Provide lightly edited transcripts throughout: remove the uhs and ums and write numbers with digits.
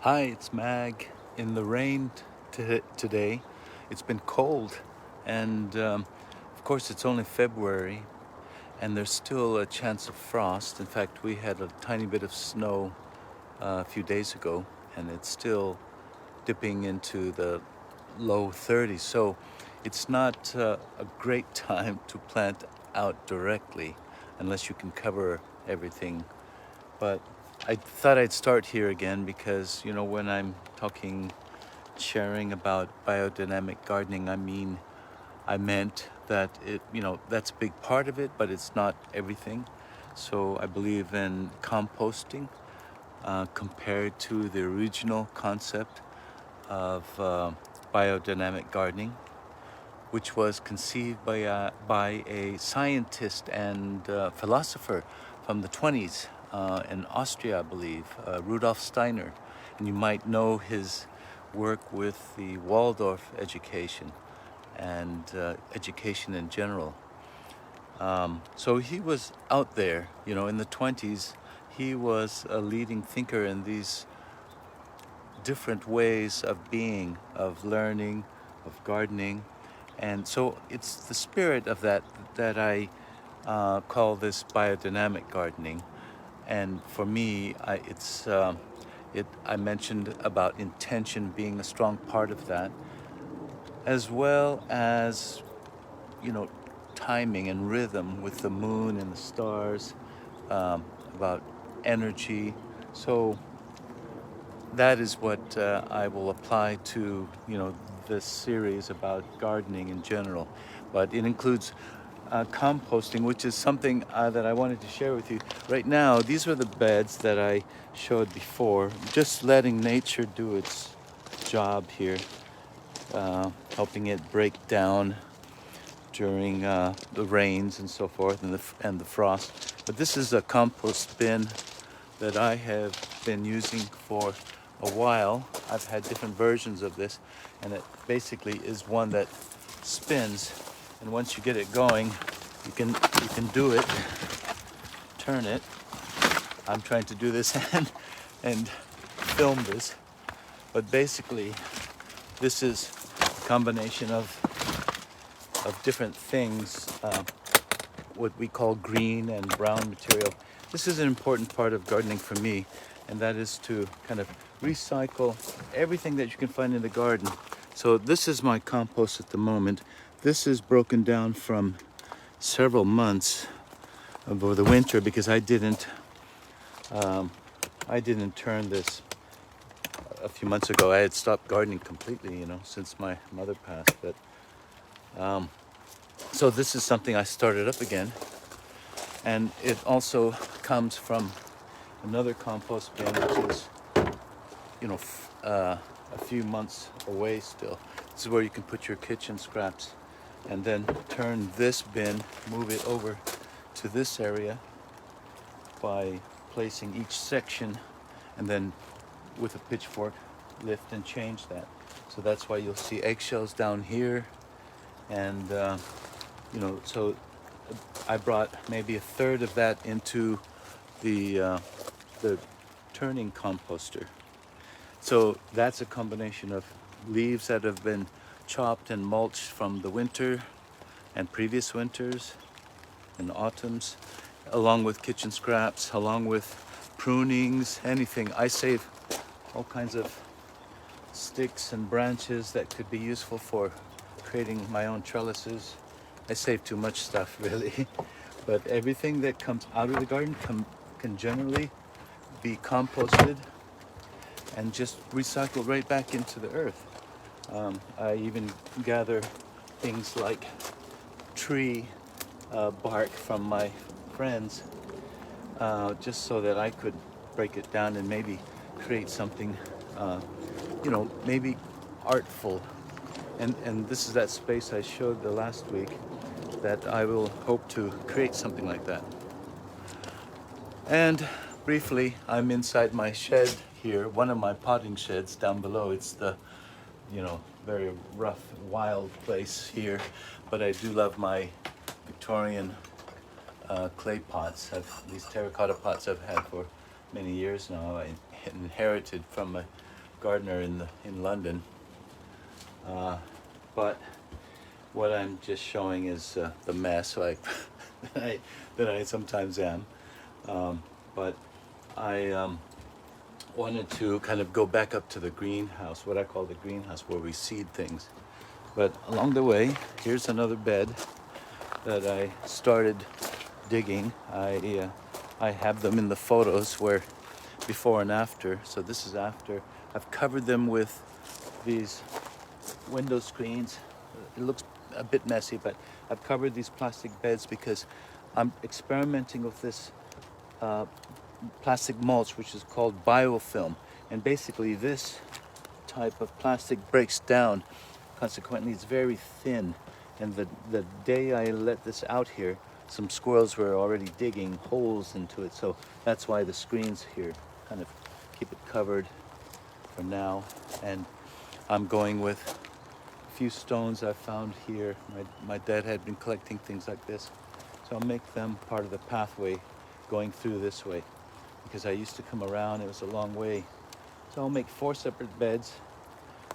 Hi, it's Mag. In the rain today. It's been cold, and of course, it's only February, and there's still a chance of frost. In fact, we had a tiny bit of snow a few days ago, and it's still dipping into the low 30s. So it's not a great time to plant out directly unless you can cover everything, but I thought I'd start here again because, when I'm sharing about biodynamic gardening, I meant that that's a big part of it, but it's not everything. So I believe in composting compared to the original concept of biodynamic gardening, which was conceived by a scientist and philosopher from the 20s in Austria, I believe, Rudolf Steiner. And you might know his work with the Waldorf education and education in general. So he was out there, in the 20s. He was a leading thinker in these different ways of being, of learning, of gardening. And so it's the spirit of that I call this biodynamic gardening. And for me, I mentioned about intention being a strong part of that, as well as, you know, timing and rhythm with the moon and the stars, about energy. So that is what I will apply to, this series about gardening in general. But it includes composting, which is something that I wanted to share with you. Right now, these are the beds that I showed before, just letting nature do its job here, helping it break down during the rains and so forth, and the frost. But this is a compost bin that I have been using for a while. I've had different versions of this, and it basically is one that spins, and once you get it going, you can do it, turn it. I'm trying to do this and film this, but basically this is a combination of different things, what we call green and brown material. This is an important part of gardening for me, and that is to kind of recycle everything that you can find in the garden. So this is my compost at the moment. This is broken down from several months over the winter because I didn't turn this a few months ago. I had stopped gardening completely, since my mother passed. But so this is something I started up again, and it also comes from another compost bin, which is, a few months away still. This is where you can put your kitchen scraps, and then turn this bin, move it over to this area by placing each section, and then with a pitchfork lift and change that. So that's why you'll see eggshells down here, and so I brought maybe a third of that into the turning composter. So that's a combination of leaves that have been chopped and mulched from the winter and previous winters and autumns, along with kitchen scraps, along with prunings, anything. I save all kinds of sticks and branches that could be useful for creating my own trellises. I save too much stuff, really. But everything that comes out of the garden can generally be composted and just recycled right back into the earth. I even gather things like tree bark from my friends, just so that I could break it down and maybe create something, maybe artful. And this is that space I showed the last week, that I will hope to create something like that. And briefly, I'm inside my shed here, one of my potting sheds down below. It's the, very rough, wild place here, but I do love my Victorian clay pots. These terracotta pots I've had for many years now. I inherited from a gardener in London. But what I'm just showing is the mess like that I sometimes am. But I wanted to kind of go back up to the greenhouse, what I call the greenhouse, where we seed things. But along the way, here's another bed that I started digging. I have them in the photos where before and after. So this is after. I've covered them with these window screens. It looks a bit messy, but I've covered these plastic beds because I'm experimenting with this plastic mulch, which is called biofilm. And basically this type of plastic breaks down. Consequently, it's very thin. And the day I let this out here, some squirrels were already digging holes into it. So that's why the screens here kind of keep it covered for now. And I'm going with a few stones I found here. My dad had been collecting things like this. So I'll make them part of the pathway going through this way. Because I used to come around, it was a long way. So I'll make 4 separate beds,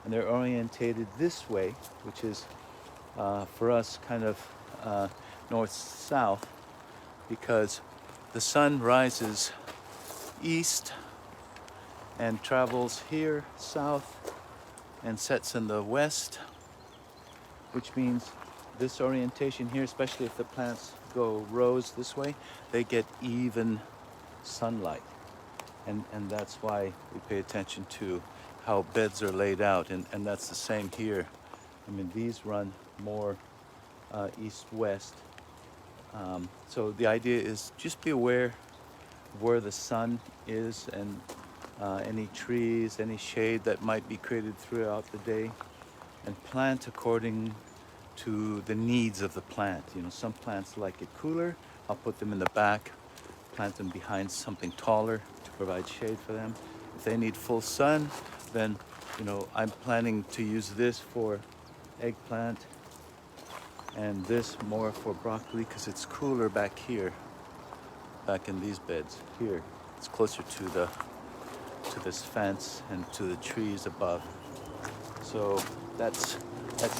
and they're orientated this way, which is for us kind of north-south, because the sun rises east and travels here south and sets in the west, which means this orientation here, especially if the plants go rows this way, they get even sunlight. And that's why we pay attention to how beds are laid out, and that's the same here. I mean, these run more east-west. So the idea is just be aware of where the sun is and any trees, any shade that might be created throughout the day, and plant according to the needs of the plant. You know, some plants like it cooler. I'll put them in the back, plant them behind something taller to provide shade for them. If they need full sun, then, you know, I'm planning to use this for eggplant and this more for broccoli because it's cooler back here, back in these beds here. It's closer to this fence and to the trees above. So that's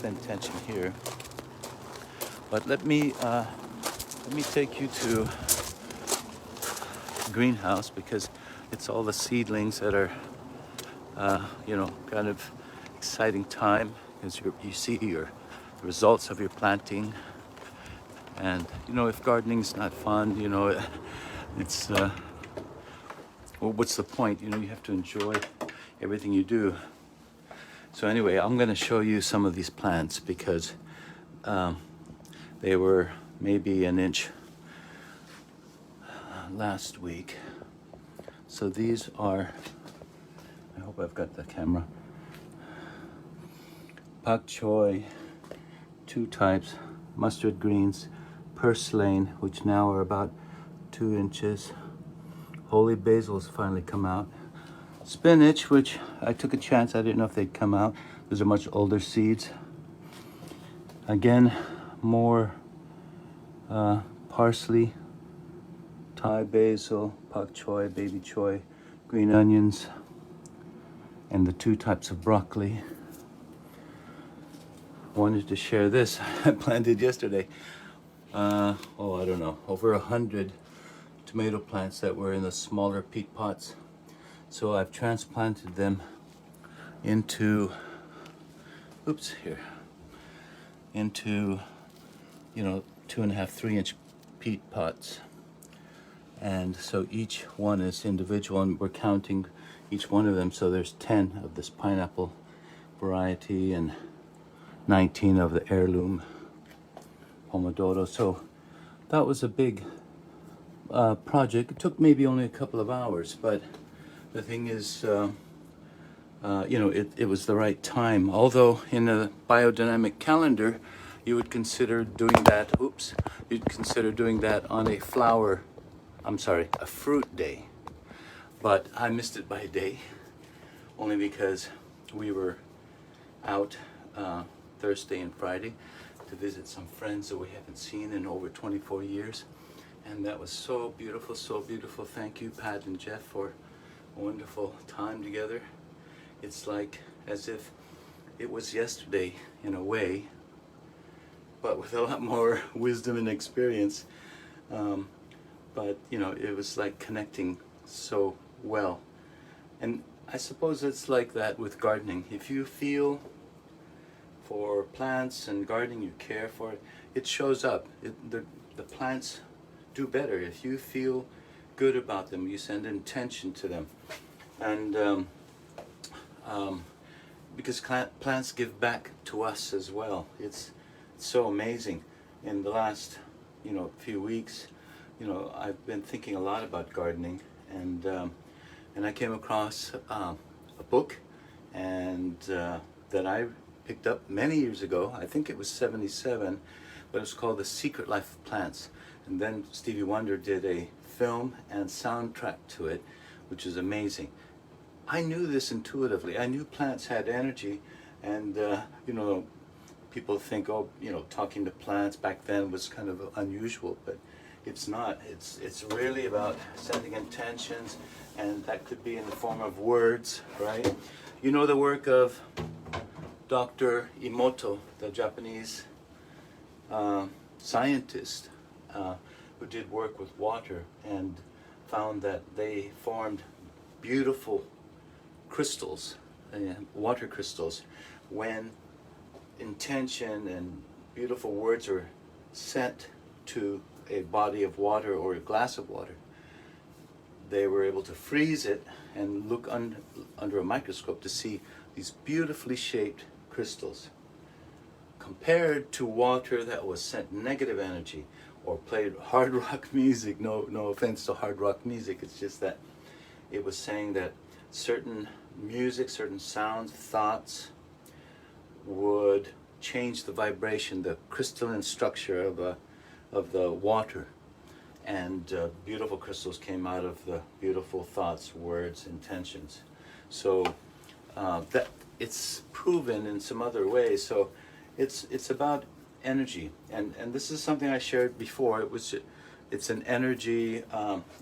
the intention here. But let me take you to the greenhouse because it's all the seedlings that are you know, kind of exciting time because you see the results of your planting. And you know, if gardening's not fun, you know, it's well, what's the point? You know, you have to enjoy everything you do. So anyway, I'm going to show you some of these plants because they were maybe an inch last week. So these are, I hope I've got the camera, pak choi, 2 types, mustard greens, purslane, which now are about 2 inches. Holy basil's finally come out. Spinach, which I took a chance, I didn't know if they'd come out. Those are much older seeds. Again, more parsley, Thai basil, pak choi, baby choi, green onions, and the 2 types of broccoli. Wanted to share this. I planted yesterday. I don't know, over 100 tomato plants that were in the smaller peat pots. So I've transplanted them into, into, you know, 2.5, 3-inch peat pots. And so each one is individual, and we're counting each one of them. So there's 10 of this pineapple variety and 19 of the heirloom pomodoro. So that was a big project. It took maybe only a couple of hours, but the thing is, you know, it was the right time. Although in a biodynamic calendar, you would consider doing that, you'd consider doing that on a fruit day. But I missed it by a day, only because we were out Thursday and Friday to visit some friends that we haven't seen in over 24 years. And that was so beautiful, so beautiful. Thank you, Pat and Jeff, for a wonderful time together. It's like as if it was yesterday in a way, but with a lot more wisdom and experience. But you know, it was like connecting so well. And I suppose it's like that with gardening. If you feel for plants and gardening, you care for it, it shows up. The plants do better if you feel good about them. You send intention to them, and because plants give back to us as well. It's so amazing. In the last few weeks, I've been thinking a lot about gardening, and I came across a book and that I picked up many years ago. I think it was 77, but it was called The Secret Life of Plants. And then Stevie Wonder did a film and soundtrack to it, which is amazing. I knew this intuitively. I knew plants had energy, and people think, oh, talking to plants back then was kind of unusual, but it's not. It's really about sending intentions, and that could be in the form of words, right? You know the work of Dr. Emoto, the Japanese scientist who did work with water and found that they formed beautiful crystals, water crystals, when intention and beautiful words are sent to a body of water or a glass of water. They were able to freeze it and look under a microscope to see these beautifully shaped crystals, compared to water that was sent negative energy or played hard rock music. No offense to hard rock music, it's just that it was saying that certain music, certain sounds, thoughts would change the vibration, the crystalline structure of the water, and beautiful crystals came out of the beautiful thoughts, words, intentions. So that it's proven in some other ways. So it's about energy, and this is something I shared before. It's an energy.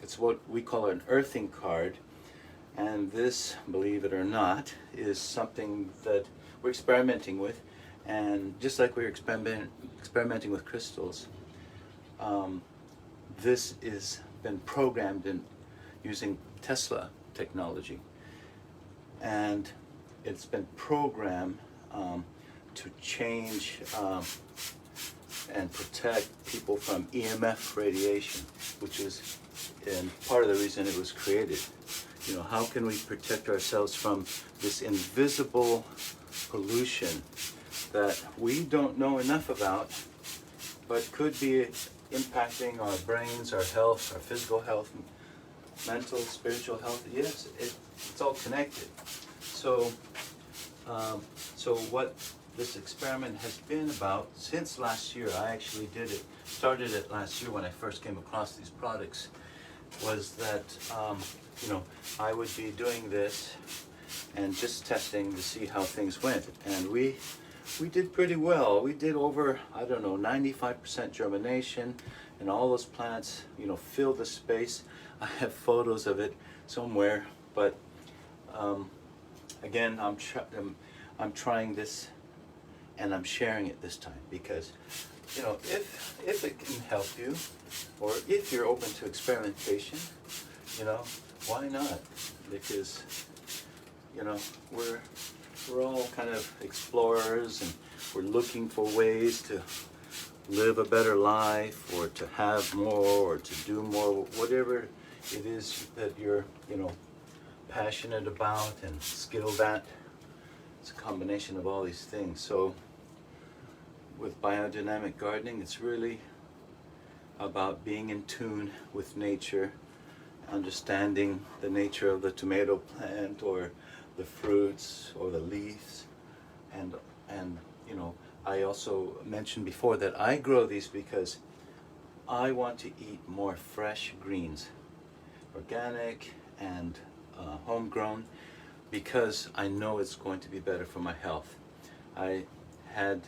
It's what we call an earthing card, and this, believe it or not, is something that we're experimenting with. And just like we're experimenting with crystals, this is been programmed in using Tesla technology, and it's been programmed to change and protect people from EMF radiation, which is part of the reason it was created. How can we protect ourselves from this invisible pollution that we don't know enough about, but could be impacting our brains, our health, our physical health, mental, spiritual health? Yes, it's all connected. So what this experiment has been about since last year, I actually started it last year when I first came across these products, was that I would be doing this and just testing to see how things went. And we did pretty well. We did over, 95% germination, and all those plants, filled the space. I have photos of it somewhere, but again, I'm trying this, and I'm sharing it this time because, if it can help you, or if you're open to experimentation, why not? Because, we're all kind of explorers, and we're looking for ways to live a better life, or to have more, or to do more, whatever it is that you're, passionate about and skilled at. It's a combination of all these things. So with biodynamic gardening, it's really about being in tune with nature, understanding the nature of the tomato plant, or the fruits, or the leaves, and I also mentioned before that I grow these because I want to eat more fresh greens, organic and homegrown, because I know it's going to be better for my health. I had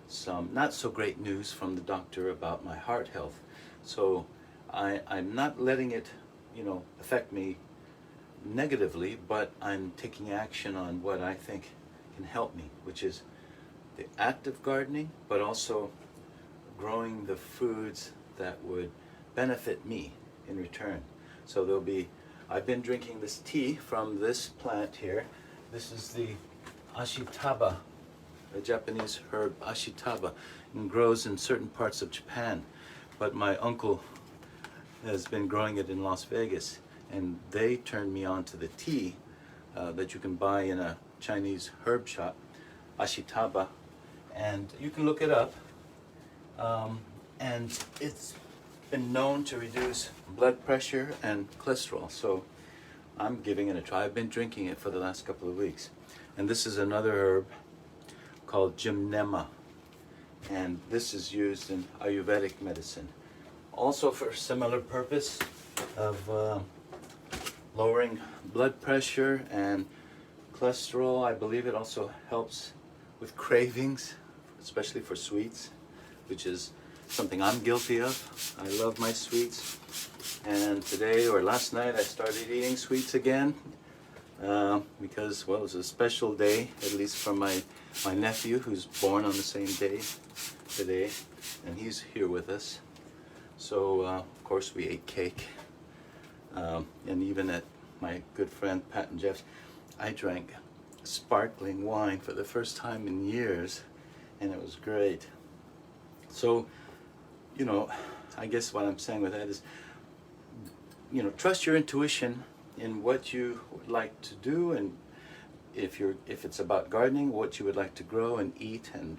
some not so great news from the doctor about my heart health, So I'm not letting it, affect me negatively, but I'm taking action on what I think can help me, which is the act of gardening, but also growing the foods that would benefit me in return. So I've been drinking this tea from this plant here. This is the ashitaba, a Japanese herb, ashitaba, and grows in certain parts of Japan. But my uncle has been growing it in Las Vegas, and they turned me on to the tea that you can buy in a Chinese herb shop, ashitaba, and you can look it up. And it's been known to reduce blood pressure and cholesterol, so I'm giving it a try. I've been drinking it for the last couple of weeks. And this is another herb called gymnema, and this is used in Ayurvedic medicine. Also for a similar purpose of lowering blood pressure and cholesterol. I believe it also helps with cravings, especially for sweets, which is something I'm guilty of. I love my sweets. And today or last night I started eating sweets again because, well, it's a special day, at least for my nephew, who's born on the same day today, and he's here with us. So of course we ate cake, and even at my good friend Pat and Jeff's, I drank sparkling wine for the first time in years, and it was great. So, I guess what I'm saying with that is, trust your intuition in what you would like to do, and if it's about gardening, what you would like to grow and eat, and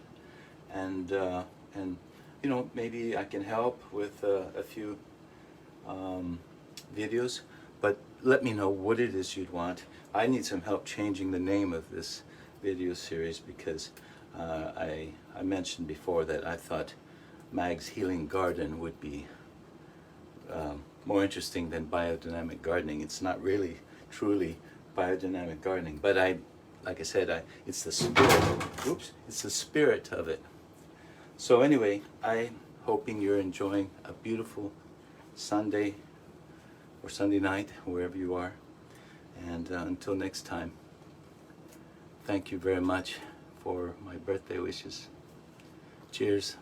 maybe I can help with a few videos, but let me know what it is you'd want. I need some help changing the name of this video series because I mentioned before that I thought Mag's Healing Garden would be more interesting than biodynamic gardening. It's not really truly biodynamic gardening, but like I said, it's the spirit. It's the spirit of it. So anyway, I'm hoping you're enjoying a beautiful Sunday or Sunday night, wherever you are. And until next time, thank you very much for my birthday wishes. Cheers.